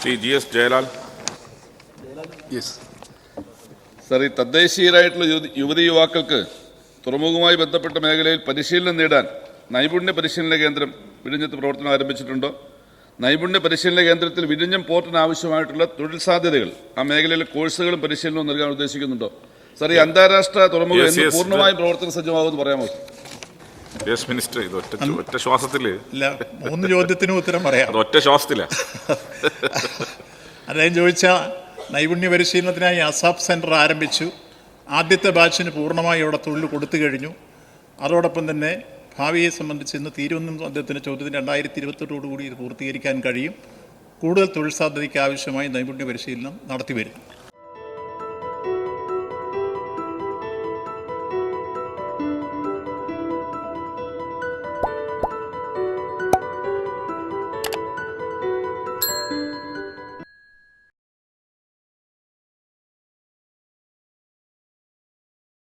Shri GS Jayalal. Yes sir, ഈ തദ്ദേശീയരായിട്ടുള്ള യുവതി യുവാക്കൾക്ക് തുറമുഖവുമായി ബന്ധപ്പെട്ട മേഖലയിൽ പരിശീലനം നേടാൻ നൈപുണ്യ പരിശീലന കേന്ദ്രം വിഴിഞ്ഞത്ത് പ്രവർത്തനം ആരംഭിച്ചിട്ടുണ്ടോ? നൈപുണ്യ പരിശീലന കേന്ദ്രത്തിൽ വിഴിഞ്ഞം പോർട്ടിന് ആവശ്യമായിട്ടുള്ള തൊഴിൽ സാധ്യതകൾ, ആ മേഖലയിലെ കോഴ്സുകളും പരിശീലനവും നൽകാൻ ഉദ്ദേശിക്കുന്നുണ്ടോ? സർ, ഈ അന്താരാഷ്ട്ര തുറമുഖം എന്ന് പൂർണ്ണമായും പ്രവർത്തന സജ്ജമാകുമെന്ന് പറയാമോ? യെസ് മിനിസ്റ്റർ, ഇത് ഒറ്റ ശ്വാസത്തില് ഇല്ല, 3 ചോദ്യത്തിനും ഉത്തരം പറയാം. ഒറ്റ ശ്വാസത്തില അദ്ദേഹം ചോദിച്ച നൈപുണ്യ പരിശീലനത്തിനായി അസാപ് സെൻറ്റർ ആരംഭിച്ചു. ആദ്യത്തെ ബാച്ചിന് പൂർണ്ണമായി അവിടെ തൊഴിൽ കൊടുത്തു കഴിഞ്ഞു. അതോടൊപ്പം തന്നെ ഭാവിയെ സംബന്ധിച്ച് ഇന്ന് തീരുവെന്നും അദ്ദേഹത്തിൻ്റെ ചോദ്യത്തിന് 2028 കൂടി ഇത് പൂർത്തീകരിക്കാൻ കഴിയും. കൂടുതൽ തൊഴിൽ സാധ്യതയ്ക്ക് ആവശ്യമായി നൈപുണ്യ പരിശീലനം നടത്തി വരുന്നു.